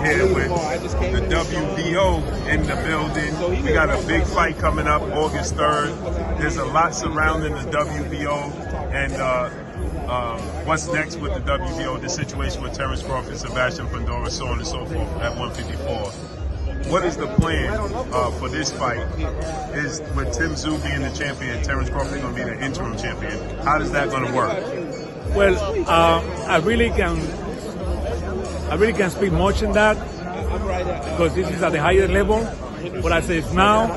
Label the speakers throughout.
Speaker 1: here with the WBO in the building. We got a big fight coming up August 3rd. There's a lot surrounding the WBO and what's next with the WBO, the situation with Terence Crawford, Sebastian Fundora, so on and so forth at 154. What is the plan for this fight? Is with Tim Tszyu being the champion, Terence Crawford going to be the interim champion? How is that going to work?
Speaker 2: Well, I really can speak much on that because this is at the higher level. What I say is now,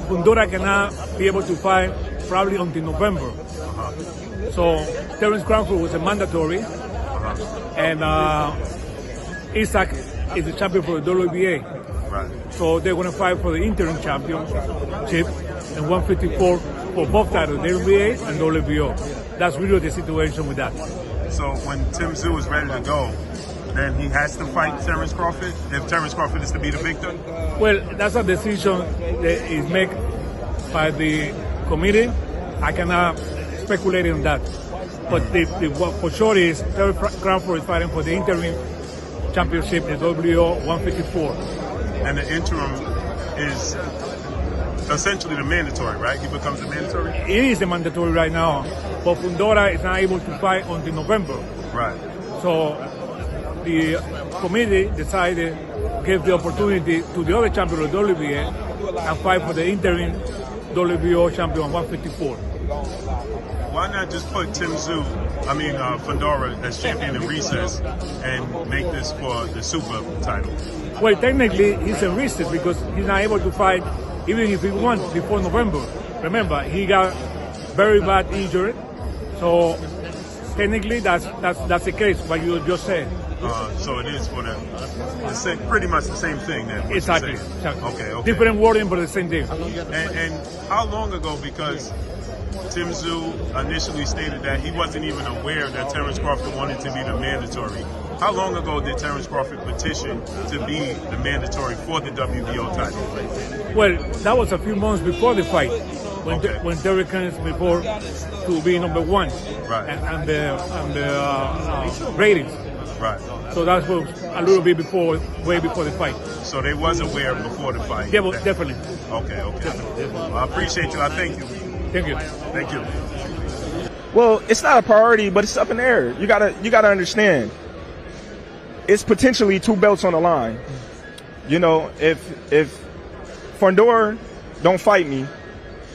Speaker 2: Fundora cannot be able to fight probably until November. So Terence Crawford was a mandatory, and Isaac is the champion for the WBA.
Speaker 1: Right.
Speaker 2: So they're going to fight for the interim championship and 154 for both titles, WBA and WBO. That's really the situation with that.
Speaker 1: So when Tim Tszyu is ready to go, then he has to fight Terence Crawford if Terence Crawford is to be the victor?
Speaker 2: Well, that's a decision that is made by the committee. I cannot speculate on that. But what for sure is Terence Crawford is fighting for the interim championship in WBO 154.
Speaker 1: And the interim is essentially the mandatory, right? He becomes the mandatory?
Speaker 2: It is the mandatory right now, but Fundora is not able to fight until November.
Speaker 1: Right.
Speaker 2: So the committee decided to give the opportunity to the other champion of the WBA and fight for the interim WBO champion 154.
Speaker 1: Why not just put Fundora as champion in recess and make this for the super title?
Speaker 2: Well, technically, he's in recess because he's not able to fight even if he won before November. Remember, he got very bad injury, so technically that's the case, what you just said.
Speaker 1: So it is for pretty much the same thing then.
Speaker 2: Exactly.
Speaker 1: Okay.
Speaker 2: Different wording, but the same thing.
Speaker 1: And how long ago, because Tim Tszyu initially stated that he wasn't even aware that Terence Crawford wanted to be the mandatory. How long ago did Terence Crawford petition to be the mandatory for the WBO title?
Speaker 2: Well, that was a few months before the fight, when Terence came before to be number one,
Speaker 1: right,
Speaker 2: and the ratings.
Speaker 1: Right.
Speaker 2: So that was a little bit way before the fight.
Speaker 1: So they was aware before the fight?
Speaker 2: Yeah, well, definitely.
Speaker 1: Okay.
Speaker 2: Definitely.
Speaker 1: Well, I appreciate you. I thank you.
Speaker 2: Thank you.
Speaker 1: Thank you.
Speaker 3: Well, it's not a priority, but it's up in the air. You gotta understand. It's potentially two belts on the line. You know, if Fundora don't fight me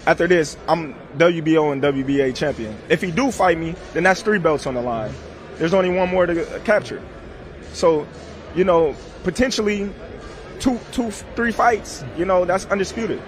Speaker 3: after this, I'm WBO and WBA champion. If he do fight me, then that's three belts on the line. There's only one more to capture. So, you know, potentially two, 3 fights, you know, that's undisputed.